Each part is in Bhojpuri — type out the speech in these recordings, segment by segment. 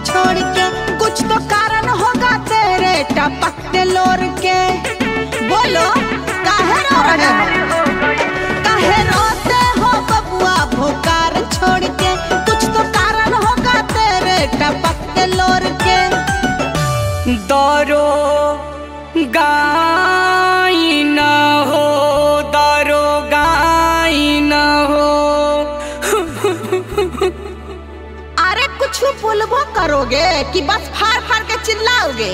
छोड़ के, कुछ तो कारण होगा तेरे टपकते लोर के। बोलो काहे रो रहे हो, काहे रोते हो बबुआ भोकार छोड़ के, कुछ तो कारण होगा तेरे टपकते लोर के। दारो गाई न हो, दारो गाई न हो। अरे कुछ बोलबो करोगे कि बस फाड़ फाड़ के चिल्लाओगे?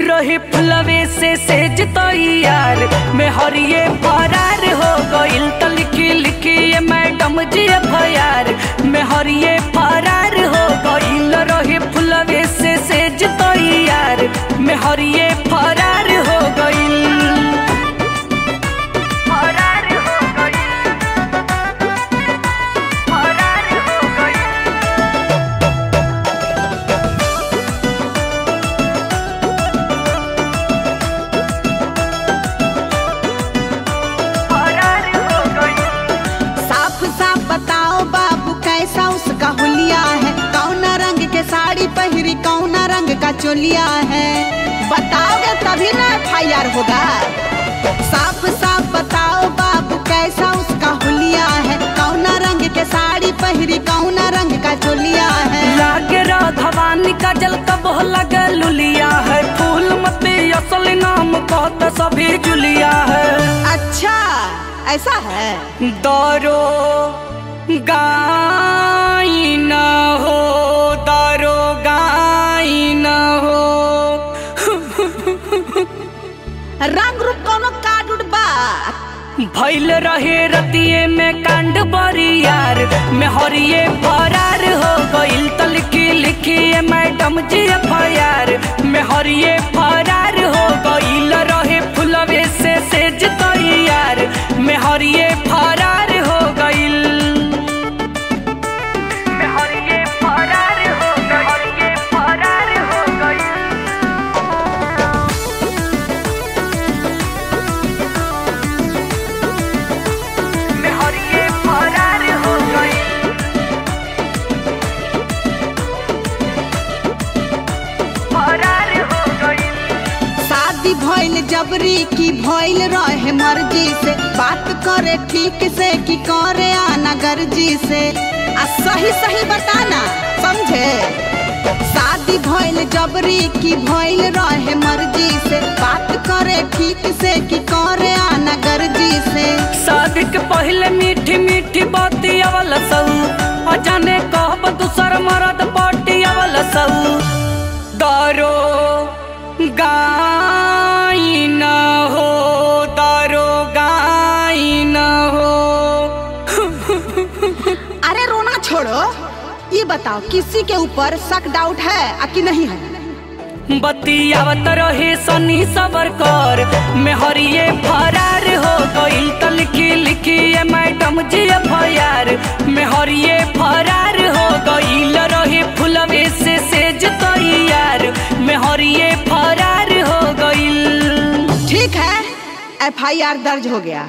रहे फुलवे से सेज तैयार में हरिये फरार हो गइल त लिखी लिखी ये मैडम जी एफआईआर में हरिये फरार हो गइल। रहे फुलवे से सेज तैयार में हरिये फरार हो गइल। उसका हुलिया है, कौना रंग के साड़ी पहरी कौना रंग का चोलिया है, बताओगे तभी ना एफआईआर होगा। साफ साफ बताओ बाबू कैसा उसका हुलिया है, कौना रंग के साड़ी पहरी कौना रंग का चोलिया है। लागे राधवानी का जल कब लगे लुलिया है, फूल मती असल नाम कहते सभी जुलिया है। अच्छा ऐसा है। दारो गाई न हो, दारो गाई न हो। रंग रूप कोनो काट उठ बा भइल रहे रतिये में कांड बरियार में हरिये फरार हो गइल त लिखी लिखी ये मैडम जी एफआईआर में हरिये फरार हो गइल। रहे फुलवे से सेज तैयार में हरिये फरार हो गइल। भइल जबरी की भइल रहे मर्जी से, बात करे ठीक से कि करे आना गर्जी से। आ सही सही बताना समझे। शादी भइल जबरी की भइल रहे मर्जी से, बात करे ठीक से कि करे आना गर्जी से। शादी के पहले मीठी मीठी बाती अवल सऊ, अजाने कहब दूसर मरद पार्टी अवल सऊ। दारो गाई न हो, दारो गाई न हो। अरे रोना छोड़ो, ये बताओ किसी के ऊपर शक डाउट है कि नहीं है? बतियावत रहे सनी सबर कर में हरिये फरार हो गइल त लिखी लिखी ये मैडम जी एफआईआर में हरिये फरार हो गइल। रहे फुलवे से सेज तैयार में हरिये फरार हो गइल। ठीक है, एफआईआर दर्ज हो गया।